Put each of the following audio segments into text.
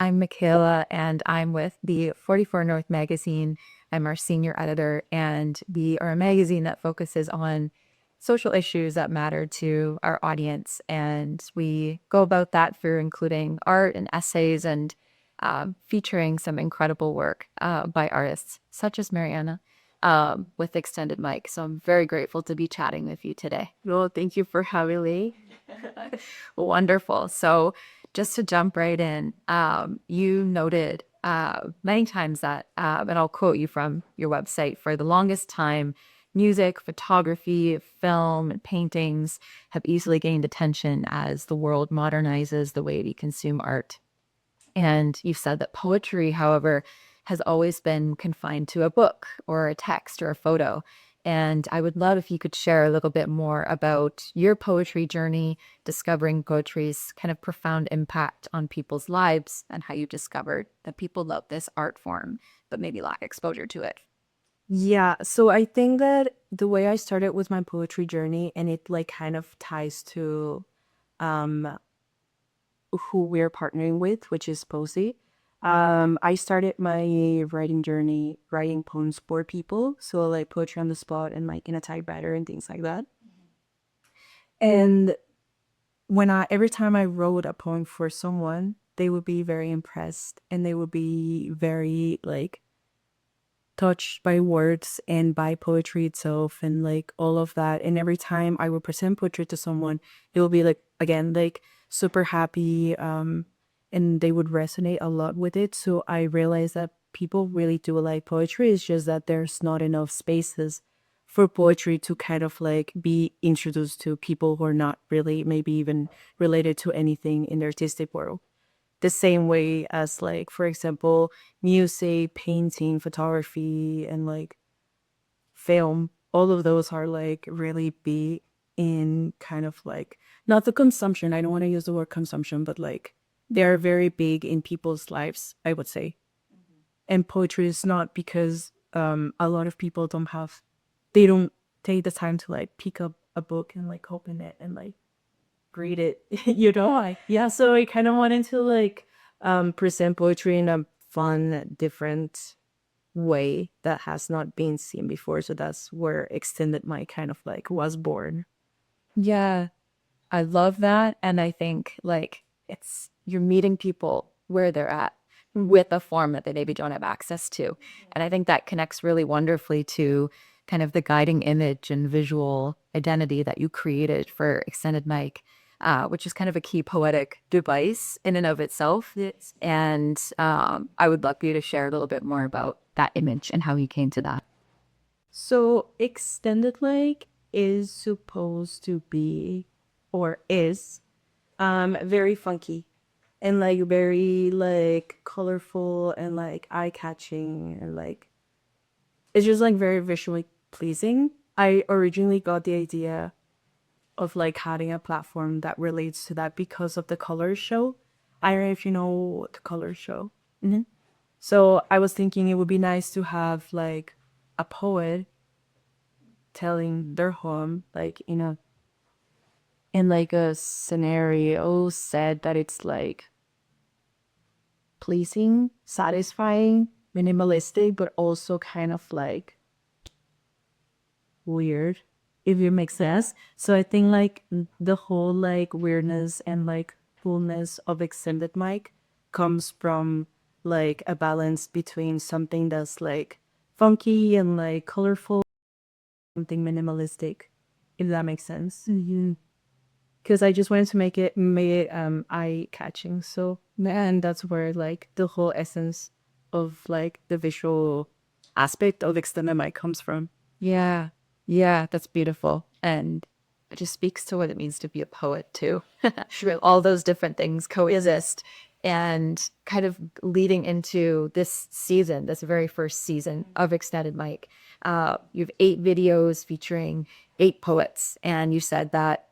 I'm Michaela, and I'm with the 44 North magazine. I'm our senior editor, and we are a magazine that focuses on social issues that matter to our audience. And we go about that through including art and essays and featuring some incredible work by artists such as Mariana with Extended Mic. So I'm very grateful to be chatting with you today. Well, thank you for having me. Wonderful. So just to jump right in, you noted many times that, and I'll quote you from your website, for the longest time, music, photography, film, and paintings have easily gained attention as the world modernizes the way we consume art. And you've said that poetry, however, has always been confined to a book or a text or a photo. And I would love if you could share a little bit more about your poetry journey, discovering poetry's kind of profound impact on people's lives, and how you discovered that people love this art form, but maybe lack exposure to it. Yeah, so I think that the way I started with my poetry journey, and it like kind of ties to um who we're partnering with, which is Posey. I started my writing journey writing poems for people, so like poetry on the spot and like in a typewriter and things like that. And when I every time I wrote a poem for someone, they would be very impressed and they would be very like touched by words and by poetry itself and like all of that. And every time I would present poetry to someone, it will be like again like super happy, and they would resonate a lot with it. So I realized that people really do like poetry. It's just that there's not enough spaces for poetry to kind of like be introduced to people who are not really maybe even related to anything in the artistic world, the same way as like for example music, painting, photography, and like film. All of those are like really big in kind of like not the consumption, I don't want to use the word consumption, but like they're very big in people's lives, I would say. And poetry is not, because a lot of people they don't take the time to like pick up a book and like open it and like read it. Like, yeah, so I kind of wanted to like present poetry in a fun, different way that has not been seen before. So that's where Extended My kind of like was born. Yeah, I love that. And I think like you're meeting people where they're at with a form that they maybe don't have access to. And I think that connects really wonderfully to kind of the guiding image and visual identity that you created for Extended Mic, which is kind of a key poetic device in and of itself. Yes. And I would love for you to share a little bit more about that image and how you came to that. So Extended Like is supposed to be, or is, very funky and like very like colorful and like eye-catching, and like it's just like very visually pleasing. I originally got the idea of like having a platform that relates to that because of the color show. I don't know if you know the color show. Mhm. So I was thinking it would be nice to have like a poet telling their poem like in like a scenario said that it's like pleasing, satisfying, minimalistic, but also kind of like weird, if it makes sense. So I think like the whole like weirdness and like fullness of Extended Mic comes from like a balance between something that's like funky and like colorful, something minimalistic, if that makes sense. Mhm. Because I just wanted to make it eye catching. So man, that's where like the whole essence of like the visual aspect of Extended Mic comes from. Yeah. Yeah, that's beautiful. And it just speaks to what it means to be a poet too. Sure. All those different things coexist and kind of leading into this season, this very first season of Extended Mic. You have 8 videos featuring 8 poets, and you said that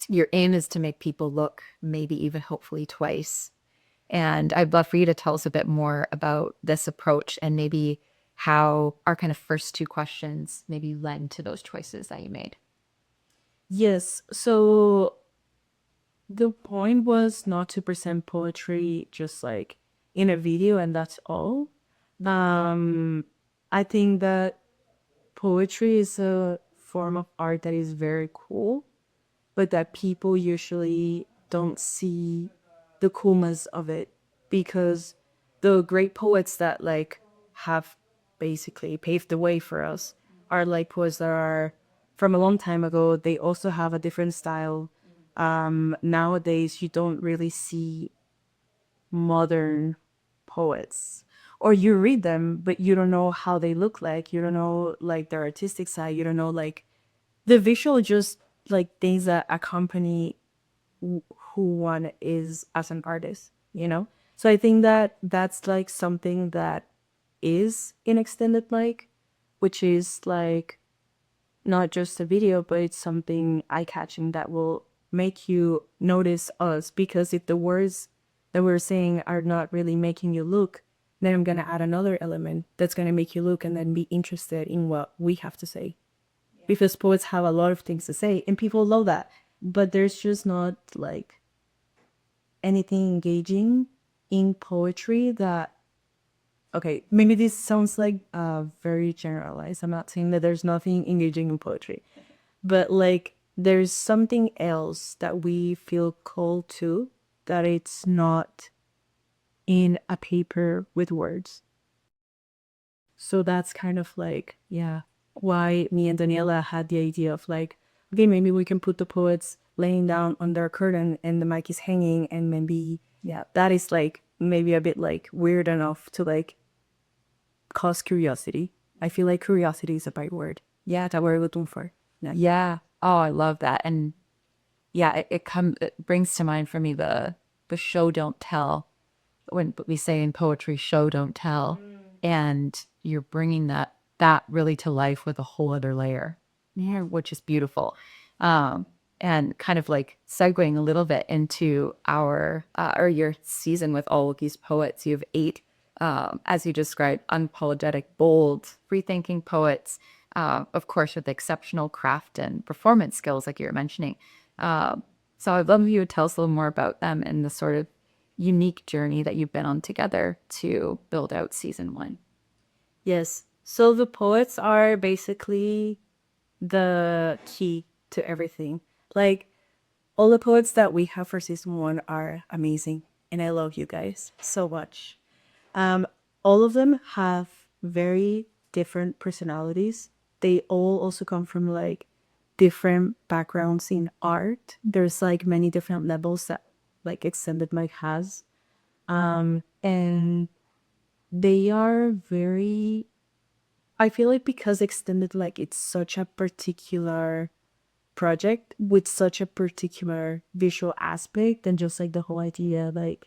your aim is to make people look, maybe even hopefully twice. And I'd love for you to tell us a bit more about this approach and maybe how our kind of first 2 questions maybe led to those choices that you made. Yes, so the point was not to present poetry just like in a video and that's all. Um, I think that poetry is a form of art that is very cool, but that people usually don't see the coolness of it because the great poets that like have basically paved the way for us are like poets that are from a long time ago. They also have a different style. Nowadays you don't really see modern poets, or you read them but you don't know how they look like, you don't know like their artistic side, you don't know like the visual, just like things that accompany who one is as an artist, you know? So I think that that's like something that is in extended mic, which is like not just a video, but it's something eye-catching that will make you notice us. Because if the words that we're saying are not really making you look, then I'm gonna add another element that's gonna make you look and then be interested in what we have to say. Because poets have a lot of things to say and people love that. But there's just not like anything engaging in poetry that, okay, maybe this sounds like very generalized. I'm not saying that there's nothing engaging in poetry, but like there's something else that we feel called to, that it's not in a paper with words. So that's kind of like, yeah, why me and Daniela had the idea of like, okay, maybe we can put the poets laying down on their curtain and the mic is hanging, and maybe, yeah, that is like maybe a bit like weird enough to like cause curiosity. I feel like curiosity is a right word. Yeah, that we're looking for. Yeah. Yeah. Oh, I love that. And yeah, it brings to mind for me the show don't tell, when we say in poetry show don't tell, and you're bringing that really to life with a whole other layer, yeah, which is beautiful. um and kind of like segueing a little bit into our or your season with all of these poets. You have eight, as you described, unapologetic, bold, free-thinking poets, of course with exceptional craft and performance skills like you were mentioning. So I'd love if you would tell us a little more about them and the sort of unique journey that you've been on together to build out season one. Yes. So the poets are basically the key to everything. Like all the poets that we have for season one are amazing, and I love you guys so much. Um, all of them have very different personalities. They all also come from like different backgrounds in art. There's like many different levels that like extended mic has. And they are very, I feel like because extended like it's such a particular project with such a particular visual aspect, and just like the whole idea like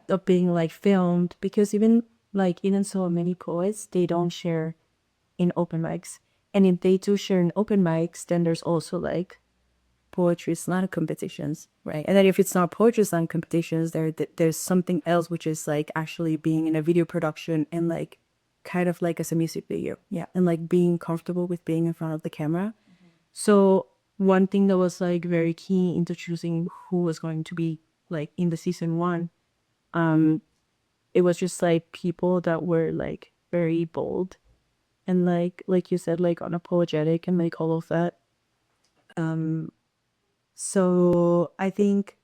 of being like filmed, because even so many poets, they don't share in open mics, and if they do share in open mics, then there's also like poetry slam competitions, right? And then if it's not poetry slam competitions, there's something else, which is like actually being in a video production and like kind of like as a music video, yeah, and like being comfortable with being in front of the camera. So one thing that was like very key into choosing who was going to be like in the season one, it was just like people that were like very bold and like you said, like unapologetic and like all of that. So I think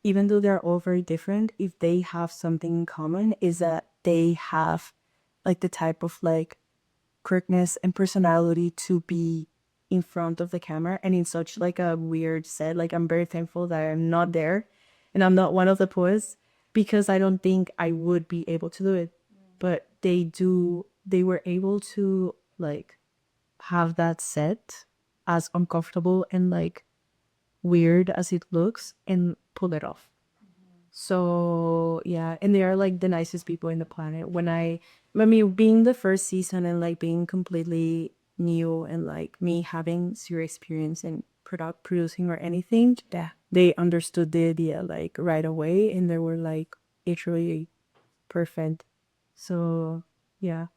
even though they're all very different, if they have something in common, is that they have like the type of like quickness and personality to be in front of the camera and in such like a weird set. Like I'm very thankful that I'm not there and I'm not one of the poets, because I don't think I would be able to do it. But they were able to like have that set as uncomfortable and like weird as it looks and pull it off. So yeah, and they are like the nicest people in the planet. I mean, being the first season and like being completely new and like me having zero experience in producing or anything, yeah, they understood the idea like right away, and they were like literally perfect. So yeah,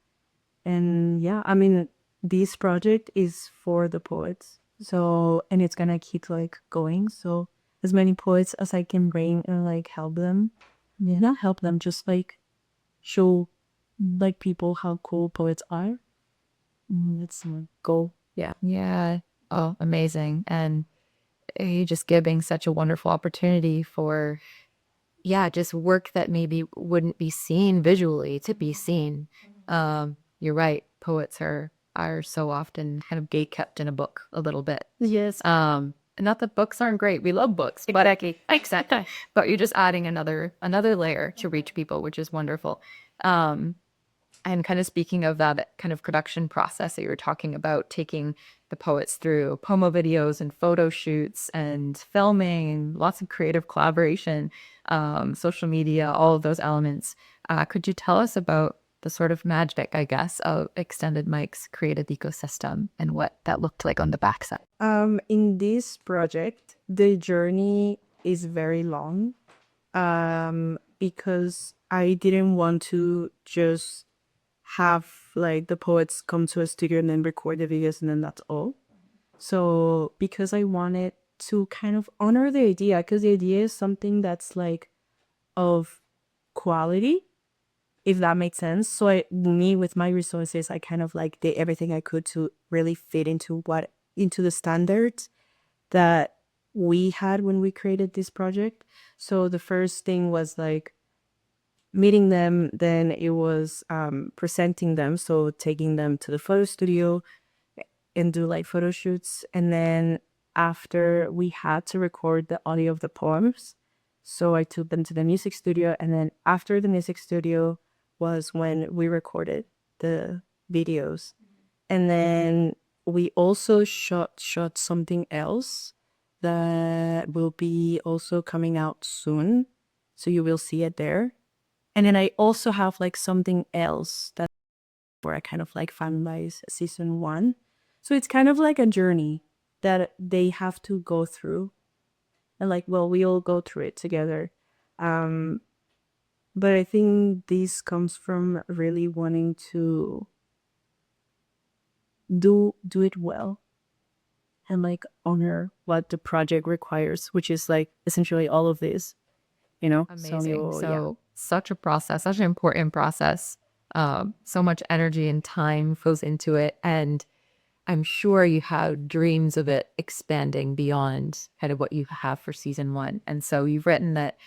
and yeah, I mean, this project is for the poets. So, and it's gonna keep like going. So, as many poets as I can bring and like help them. Yeah, not help them, just like show like people how cool poets are. That's my goal. Yeah. Yeah. Oh, amazing. And you just giving such a wonderful opportunity for, yeah, just work that maybe wouldn't be seen visually to be seen. You're right. Poets are so often kind of gate kept in a book a little bit. Yes. And not that books aren't great. We love books, but exactly. But you're just adding another layer to reach people, which is wonderful. Um, and kind of speaking of that kind of production process that you were talking about, taking the poets through promo videos and photo shoots and filming, lots of creative collaboration, social media, all of those elements. Could you tell us about the sort of magic, I guess, of Extended Mike's creative ecosystem and what that looked like on the backside? In this project, the journey is very long. Because I didn't want to just have like the poets come to a studio and then record the videos and then that's all. So because I wanted to kind of honor the idea, because the idea is something that's like of quality, if that makes sense. So me with my resources, I kind of like did everything I could to really fit into the standards that we had when we created this project. So the first thing was like meeting them, then it was presenting them, so taking them to the photo studio and do like photo shoots. And then after we had to record the audio of the poems, so I took them to the music studio. And then after the music studio was when we recorded the videos. And then we also shot something else that will be also coming out soon, so you will see it there. And then I also have like something else that where I kind of like finalize season one. So it's kind of like a journey that they have to go through. And like, well, we all go through it together. Um, but I think this comes from really wanting to do it well and like honor what the project requires, which is like essentially all of this, you know? Amazing. So yeah. So such a process, such an important process. So much energy and time goes into it. And I'm sure you have dreams of it expanding beyond kind of what you have for season one. And so you've written that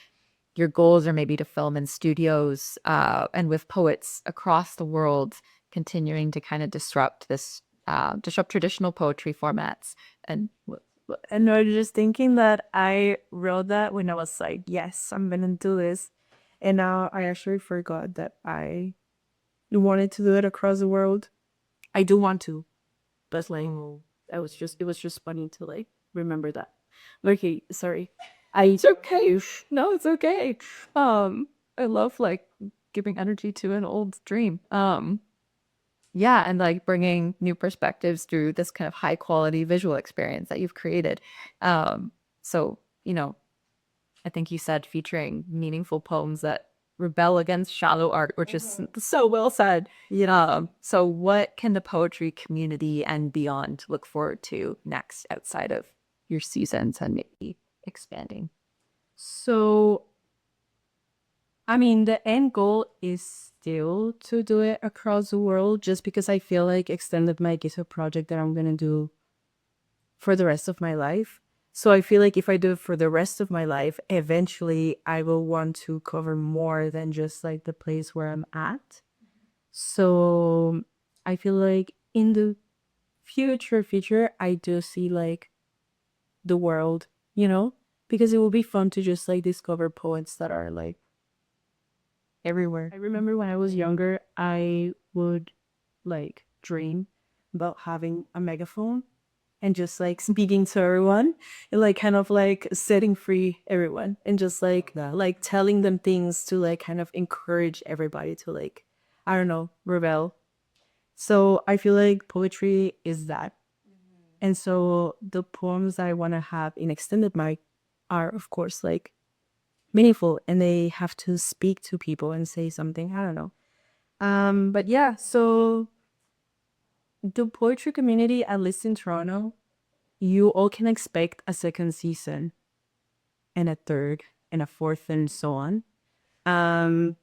your goals are maybe to film in studios and with poets across the world, continuing to kind of disrupt traditional poetry formats. And And I was just thinking that I wrote that when I was like, yes, I'm gonna do this. And now I actually forgot that I wanted to do it across the world. I do want to, but like it was just funny to like remember that. Okay, sorry. it's okay. No, it's okay. I love like giving energy to an old dream. Yeah, and like bringing new perspectives through this kind of high quality visual experience that you've created. So, I think you said featuring meaningful poems that rebel against shallow art, which is so well said. So what can the poetry community and beyond look forward to next outside of your seasons and maybe expanding? So I mean, the end goal is still to do it across the world, just because I feel like Extended Mic is a project that I'm gonna do for the rest of my life. So I feel like if I do it for the rest of my life, eventually I will want to cover more than just like the place where I'm at. So I feel like in the future, I do see like the world, you know, because it will be fun to just like discover poets that are like everywhere. I remember when I was younger, I would like dream about having a megaphone and just like speaking to everyone and like kind of like setting free everyone and just like telling them things to like kind of encourage everybody to like, I don't know, rebel. So I feel like poetry is that. And so the poems that I want to have in Extended Mic are of course like meaningful and they have to speak to people and say something. I don't know. But yeah, so the poetry community, at least in Toronto, you all can expect a second season and a third and a fourth and so on. Um,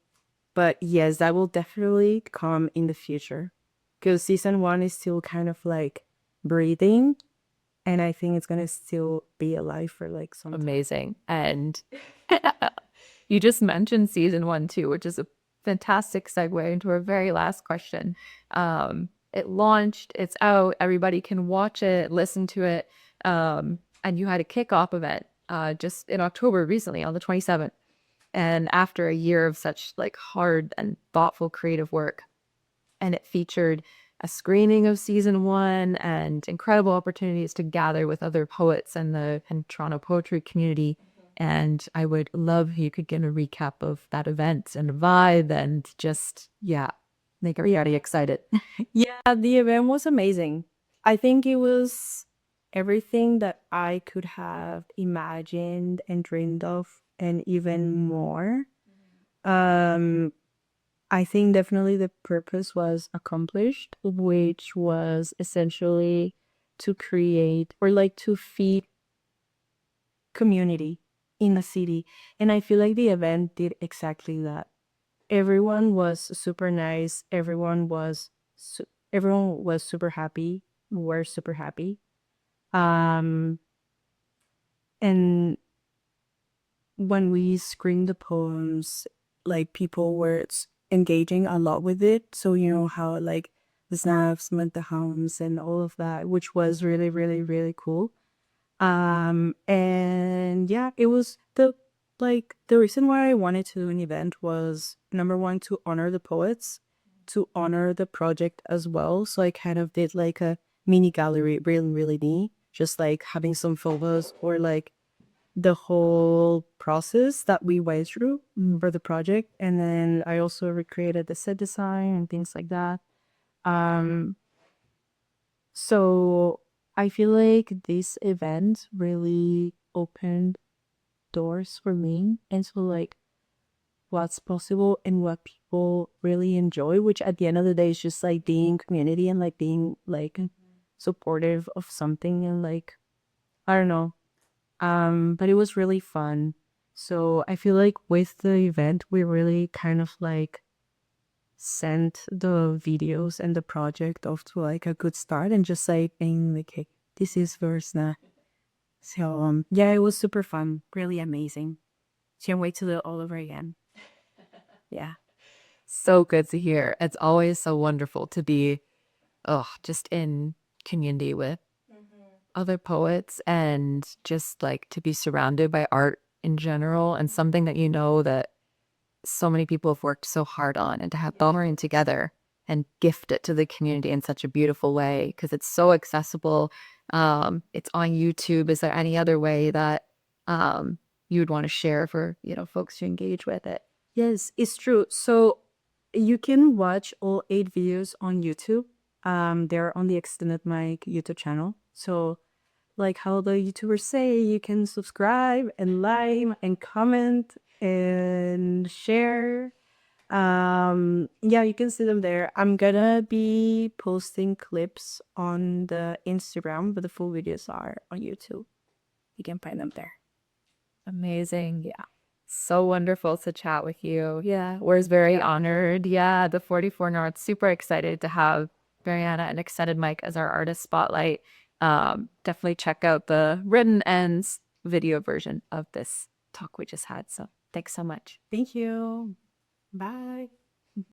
But yes, that will definitely come in the future because season one is still kind of like breathing, and I think it's gonna still be alive for like some time. Amazing. And you just mentioned season one too, which is a fantastic segue into our very last question. It launched, it's out, everybody can watch it, listen to it. And you had a kickoff event just in October recently on the 27th. And after a year of such like hard and thoughtful creative work, and it featured a screening of season one and incredible opportunities to gather with other poets in the Toronto poetry community. And I would love if you could get a recap of that event and vibe and just, yeah, make everybody excited. Yeah, the event was amazing. I think it was everything that I could have imagined and dreamed of, and even more. Um, I think definitely the purpose was accomplished, which was essentially to create or like to feed community in the city. And I feel like the event did exactly that. Everyone was super nice. Everyone was super happy. We're super happy. Um, and when we screened the poems, like people were engaging a lot with it. So you know how like the snaps, meant the hums, and all of that, which was really, really, really cool. And yeah, it was the reason why I wanted to do an event was number one, to honor the poets, to honor the project as well. So I kind of did like a mini gallery, really, really neat, just like having some photos or like the whole process that we went through for the project. And then I also recreated the set design and things like that. Um, so I feel like this event really opened doors for me into like what's possible and what people really enjoy, which at the end of the day is just like being community and like being like supportive of something and like I don't know. But it was really fun. So I feel like with the event we really kind of like sent the videos and the project off to like a good start and just like being like, hey, this is Versna. So yeah, it was super fun, really amazing. Can't wait to do it all over again. Yeah. So good to hear. It's always so wonderful to be, oh, just in community with other poets and just like to be surrounded by art in general and something that you know that so many people have worked so hard on and to have them bring together and gift it to the community in such a beautiful way because it's so accessible. It's on YouTube. Is there any other way that you would want to share for, you know, folks to engage with it? Yes, it's true. So you can watch all 8 videos on YouTube. They're on the Extended Mic YouTube channel. So like how the YouTubers say, you can subscribe and like and comment and share. Yeah, you can see them there. I'm gonna be posting clips on the Instagram, but the full videos are on YouTube. You can find them there. Amazing. Yeah. So wonderful to chat with you. Yeah, we're very honored. Yeah, the 44 North, super excited to have Mariana and Extended Mike as our artist spotlight. Definitely check out the written ends video version of this talk we just had. So thanks so much. Thank you. Bye.